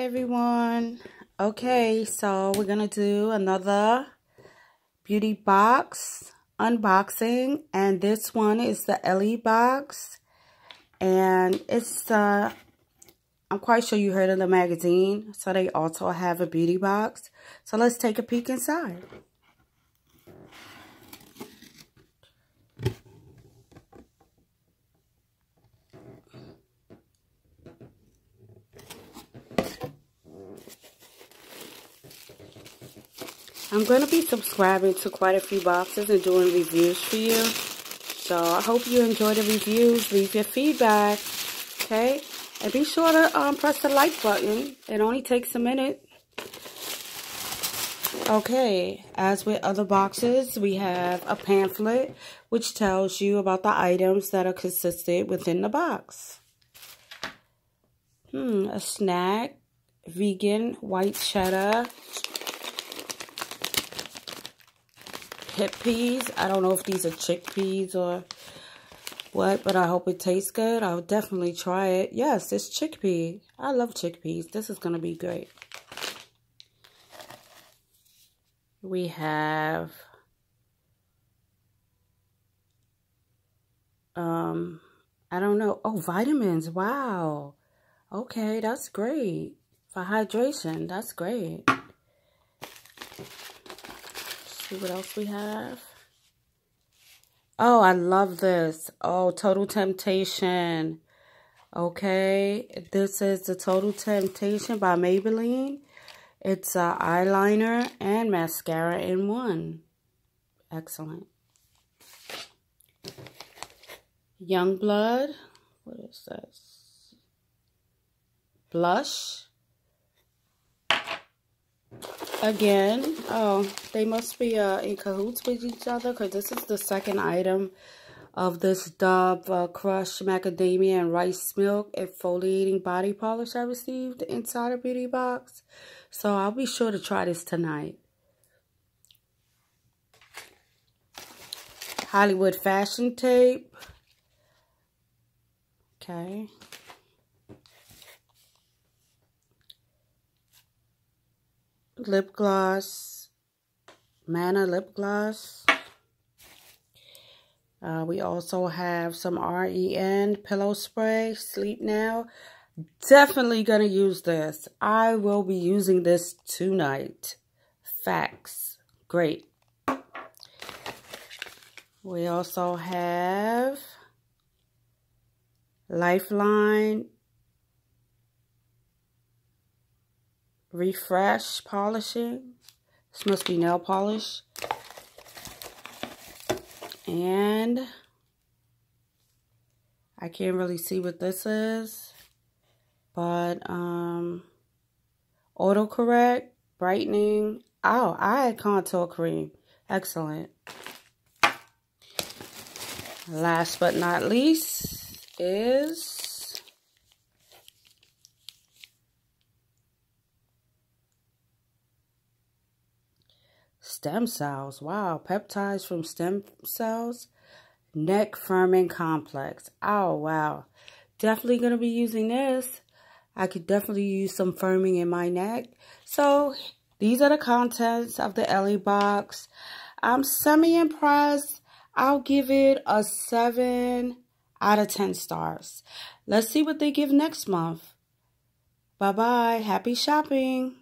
everyone. Okay, so we're gonna do another beauty box unboxing, and this one is the ELLE box, and it's I'm quite sure you heard of the magazine, so they also have a beauty box. So let's take a peek inside. I'm going to be subscribing to quite a few boxes and doing reviews for you. So I hope you enjoy the reviews. Leave your feedback, okay? And be sure to press the like button. It only takes a minute. Okay, as with other boxes, we have a pamphlet which tells you about the items that are consisted within the box. A snack, vegan, white cheddar, hip peas. I don't know if these are chickpeas or what, but I hope it tastes good. I'll definitely try it. Yes, it's chickpea. I love chickpeas. This is going to be great. We have I don't know. Oh, vitamins. Wow. Okay, that's great. For hydration, that's great. See what else we have. Oh, I love this. Oh, Total Temptation. Okay, this is the Total Temptation by Maybelline. It's eyeliner and mascara in one. Excellent. Youngblood. What is this? Blush. Again, oh, they must be in cahoots with each other, because this is the second item of this Dove Crush Macadamia and Rice Milk Exfoliating Body Polish I received inside a beauty box. So I'll be sure to try this tonight. Hollywood Fashion Tape. Okay. Lip gloss, Manna lip gloss. We also have some REN pillow spray, Sleep Now. Definitely gonna use this. I will be using this tonight. Facts. Great. We also have Lifeline Refresh polishing. This must be nail polish. And I can't really see what this is, but autocorrect, brightening. Oh, eye contour cream. Excellent. Last but not least is stem cells. Wow, peptides from stem cells. Neck firming complex. Oh, wow. Definitely going to be using this. I could definitely use some firming in my neck. So, these are the contents of the ELLE box. I'm semi-impressed. I'll give it a 7 out of 10 stars. Let's see what they give next month. Bye-bye. Happy shopping.